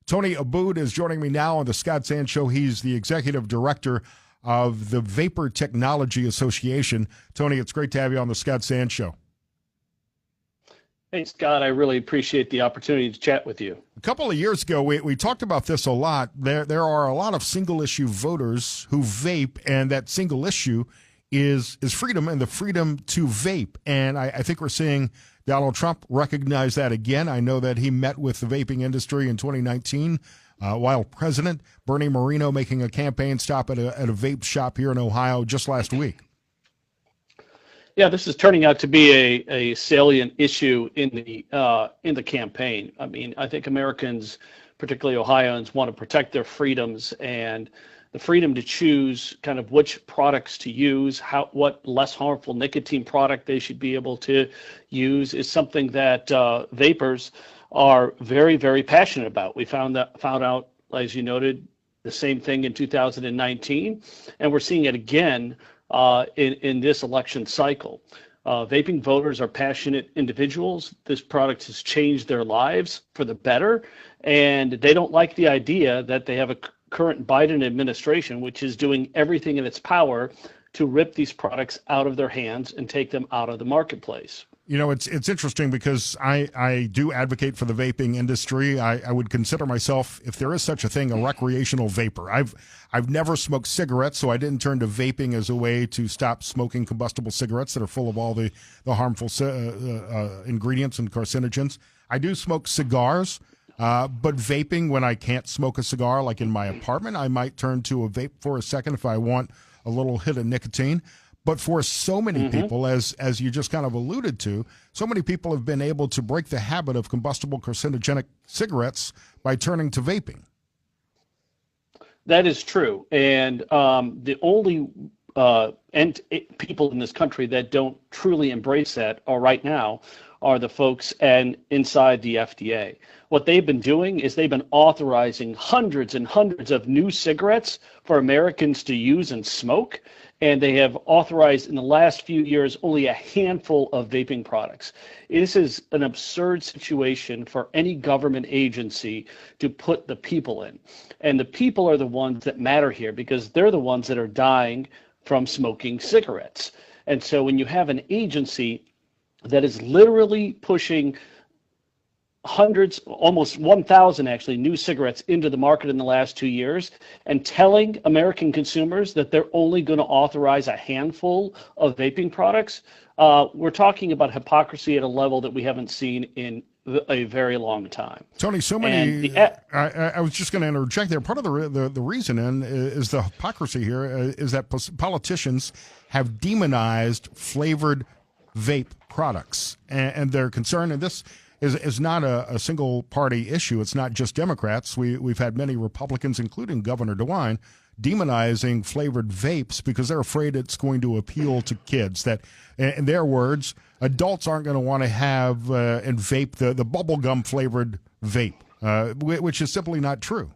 Tony Abboud is joining me now on the Scott Sand Show. He's the executive director of the Vapor Technology Association. Tony, it's great to have you on the Scott Sand Show. Hey, Scott, I really appreciate the opportunity to chat with you. A couple of years ago, we talked about this a lot. There are a lot of single-issue voters who vape, and that single issue is freedom and the freedom to vape. And I think we're seeing Donald Trump recognize that again. I know that he met with the vaping industry in 2019 while president. Bernie Moreno making a campaign stop at a vape shop here in Ohio just last week. Yeah, this is turning out to be a salient issue in the campaign. I mean, I think Americans, particularly Ohioans, want to protect their freedoms, and the freedom to choose kind of which products to use, what less harmful nicotine product they should be able to use is something that vapors are very, very passionate about. We found out, as you noted, the same thing in 2019, and we're seeing it again in this election cycle. Vaping voters are passionate individuals. This product has changed their lives for the better, and they don't like the idea that they have a current Biden administration, which is doing everything in its power to rip these products out of their hands and take them out of the marketplace. You know, it's interesting because I do advocate for the vaping industry. I would consider myself, if there is such a thing, a recreational vapor. I've never smoked cigarettes, so I didn't turn to vaping as a way to stop smoking combustible cigarettes that are full of all the harmful ingredients and carcinogens. I do smoke cigars. But vaping, when I can't smoke a cigar, like in my apartment, I might turn to a vape for a second if I want a little hit of nicotine. But for so many people, as you just kind of alluded to, so many people have been able to break the habit of combustible carcinogenic cigarettes by turning to vaping. That is true. And the only people in this country that don't truly embrace that right now are the folks inside the FDA. What they've been doing is they've been authorizing hundreds and hundreds of new cigarettes for Americans to use and smoke, and they have authorized in the last few years only a handful of vaping products. This is an absurd situation for any government agency to put the people in. And the people are the ones that matter here because they're the ones that are dying from smoking cigarettes. And so when you have an agency that is literally pushing hundreds, almost 1,000 actually, new cigarettes into the market in the last 2 years and telling American consumers that they're only going to authorize a handful of vaping products, we're talking about hypocrisy at a level that we haven't seen in a very long time. Tony, so many, I was just going to interject there. Part of the reason is the hypocrisy here is that politicians have demonized flavored vape products, and they're concerned, and this is not a single party issue. It's not just Democrats. We've had many Republicans, including Governor DeWine, demonizing flavored vapes because they're afraid it's going to appeal to kids. That, in their words, adults aren't going to want to have and vape the bubblegum flavored vape, which is simply not true.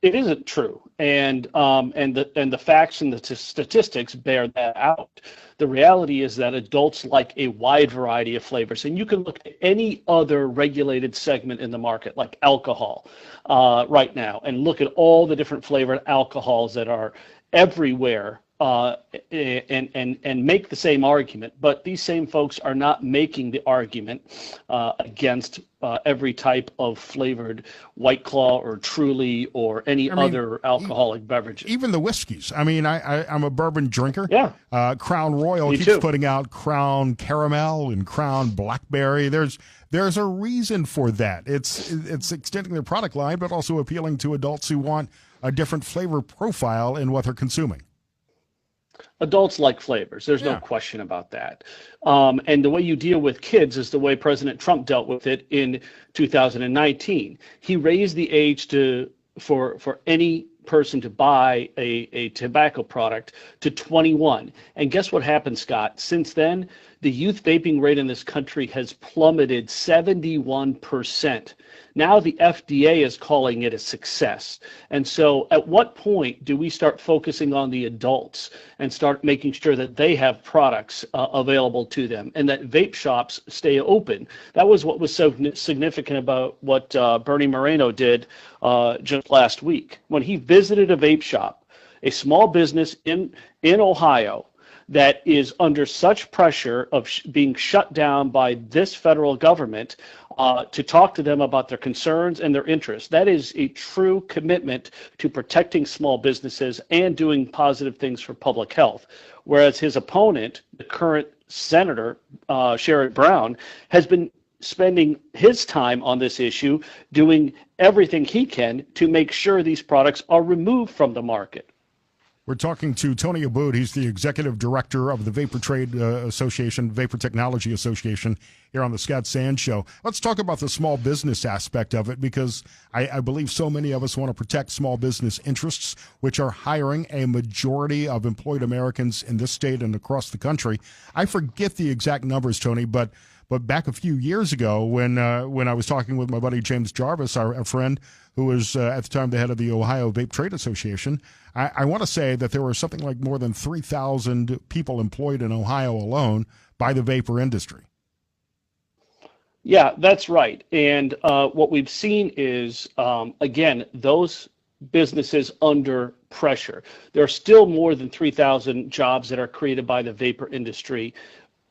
It isn't true, and the facts and the statistics bear that out. The reality is that adults like a wide variety of flavors, and you can look at any other regulated segment in the market, like alcohol, right now, and look at all the different flavored alcohols that are everywhere. And make the same argument, but these same folks are not making the argument against every type of flavored White Claw or Truly or any other alcoholic beverages. Even the whiskeys. I mean, I'm a bourbon drinker. Yeah. Crown Royal keeps putting out Crown Caramel and Crown Blackberry. There's a reason for that. It's extending their product line, but also appealing to adults who want a different flavor profile in what they're consuming. Adults like flavors. There's no question about that. And the way you deal with kids is the way President Trump dealt with it in 2019. He raised the age for any person to buy a tobacco product to 21. And guess what happened, Scott? Since then, the youth vaping rate in this country has plummeted 71%. Now the FDA is calling it a success. And so at what point do we start focusing on the adults and start making sure that they have products available to them and that vape shops stay open? That was what was so significant about what Bernie Moreno did just last week when he visited a vape shop, a small business in Ohio that is under such pressure of being shut down by this federal government, to talk to them about their concerns and their interests. That is a true commitment to protecting small businesses and doing positive things for public health. Whereas his opponent, the current Senator Sherrod Brown, has been spending his time on this issue, doing everything he can to make sure these products are removed from the market. We're talking to Tony Abboud. He's the executive director of the Vapor Trade Association, Vapor Technology Association, here on the Scott Sands Show. Let's talk about the small business aspect of it, because I believe so many of us want to protect small business interests, which are hiring a majority of employed Americans in this state and across the country. I forget the exact numbers, Tony, but back a few years ago when I was talking with my buddy James Jarvis, our friend who was at the time the head of the Ohio Vape Trade Association, I want to say that there were something like more than 3,000 people employed in Ohio alone by the vapor industry. Yeah, that's right. And what we've seen is, again, those businesses under pressure. There are still more than 3,000 jobs that are created by the vapor industry.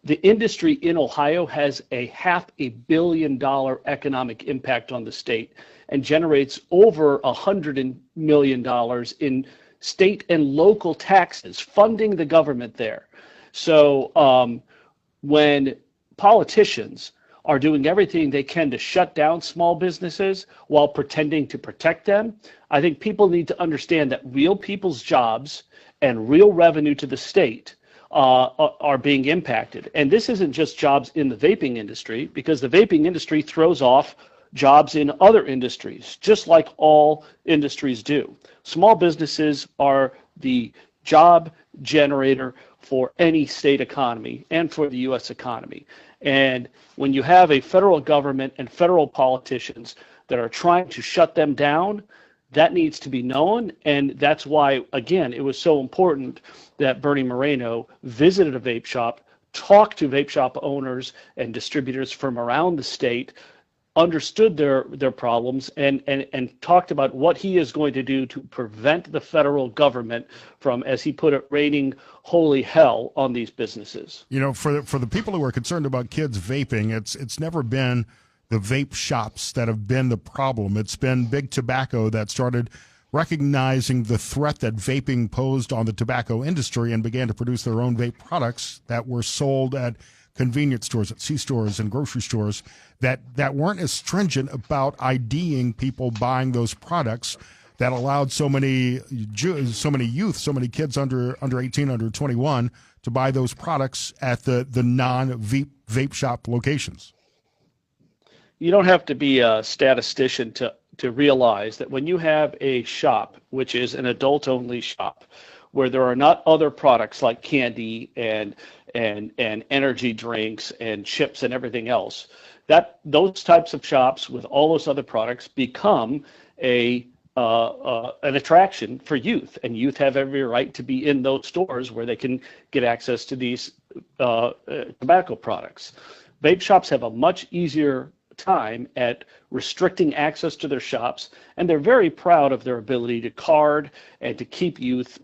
The industry in Ohio has a $500 million economic impact on the state and generates over $100 million in state and local taxes, funding the government there. So when politicians are doing everything they can to shut down small businesses while pretending to protect them, I think people need to understand that real people's jobs and real revenue to the state are being impacted. And this isn't just jobs in the vaping industry, because the vaping industry throws off jobs in other industries, just like all industries do. Small businesses are the job generator for any state economy and for the U.S. economy. And when you have a federal government and federal politicians that are trying to shut them down, that needs to be known. And that's why, again, it was so important that Bernie Moreno visited a vape shop, talked to vape shop owners and distributors from around the state, understood their problems, and talked about what he is going to do to prevent the federal government from, as he put it, raining holy hell on these businesses. You know, for the people who are concerned about kids vaping, it's never been the vape shops that have been the problem. It's been big tobacco that started recognizing the threat that vaping posed on the tobacco industry and began to produce their own vape products that were sold at convenience stores, at C-stores and grocery stores that weren't as stringent about IDing people buying those products, that allowed so many youth, so many kids under 18, under 21 to buy those products at the non-vape shop locations. You don't have to be a statistician to realize that when you have a shop, which is an adult-only shop, where there are not other products like candy and energy drinks and chips and everything else, that those types of shops with all those other products become an attraction for youth, and youth have every right to be in those stores where they can get access to these tobacco products. Vape shops have a much easier time at restricting access to their shops, and they're very proud of their ability to card and to keep youth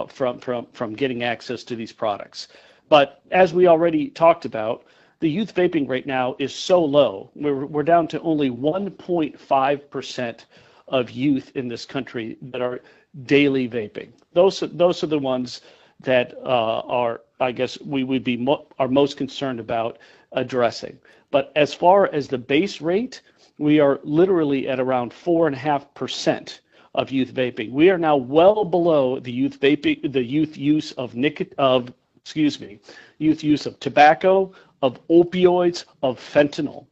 from getting access to these products. But as we already talked about, the youth vaping rate now is so low. We're down to only 1.5% of youth in this country that are daily vaping. Those are the ones that are, I guess, we would be are most concerned about addressing. But as far as the base rate, we are literally at around 4.5% of youth vaping. We are now well below the youth vaping, the youth use of youth use of tobacco, of opioids, of fentanyl.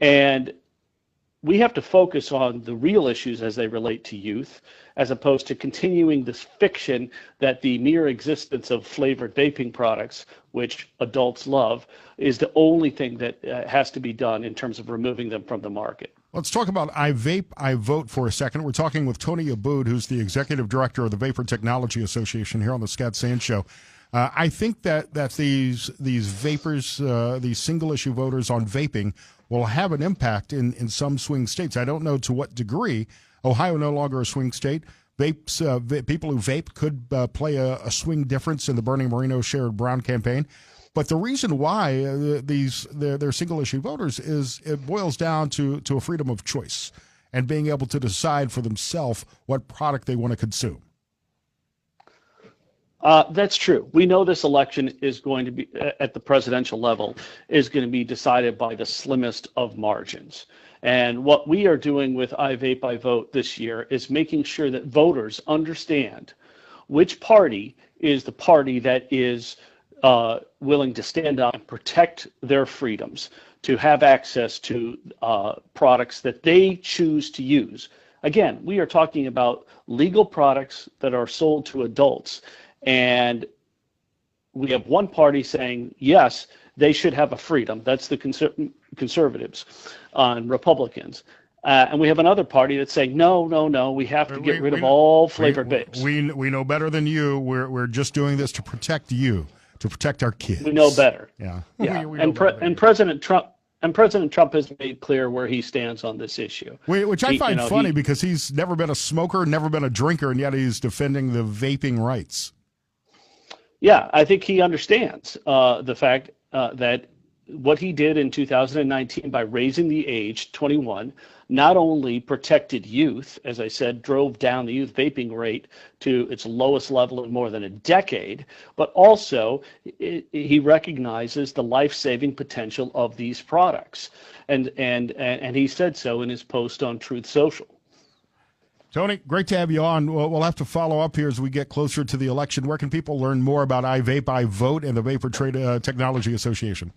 And we have to focus on the real issues as they relate to youth, as opposed to continuing this fiction that the mere existence of flavored vaping products, which adults love, is the only thing that has to be done in terms of removing them from the market. Let's talk about I Vape I Vote for a second. We're talking with Tony Abboud, who's the executive director of the Vapor Technology Association here on the Scott Sands Show. I think that these vapors, these single issue voters on vaping, will have an impact in some swing states. I don't know to what degree. Ohio no longer a swing state. People who vape could play a swing difference in the Bernie Moreno Sherrod Brown campaign. But the reason why they're single issue voters is it boils down to a freedom of choice and being able to decide for themselves what product they want to consume. That's true. We know this election is going to be, at the presidential level, is going to be decided by the slimmest of margins. And what we are doing with I Vape I Vote this year is making sure that voters understand which party is the party that is willing to stand up and protect their freedoms, to have access to products that they choose to use. Again, we are talking about legal products that are sold to adults. And we have one party saying, yes, they should have a freedom. That's the conservatives and Republicans. And we have another party that's saying, no, we have to get rid of all flavored vapes. We know better than you. We're just doing this to protect you, to protect our kids. We know better. Yeah. And President Trump has made clear where he stands on this issue. Which I find funny because he's never been a smoker, never been a drinker, and yet he's defending the vaping rights. Yeah, I think he understands the fact that what he did in 2019 by raising the age 21 not only protected youth, as I said, drove down the youth vaping rate to its lowest level in more than a decade, but also he recognizes the life-saving potential of these products, and he said so in his post on Truth Social. Tony, great to have you on. We'll have to follow up here as we get closer to the election. Where can people learn more about I Vape I Vote and the Vapor Technology Association?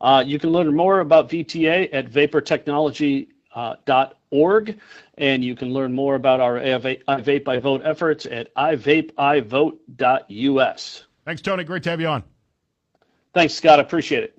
You can learn more about VTA at vaportechnology.org, and you can learn more about our I Vape I Vote efforts at ivapeivote.us. Thanks, Tony. Great to have you on. Thanks, Scott. I appreciate it.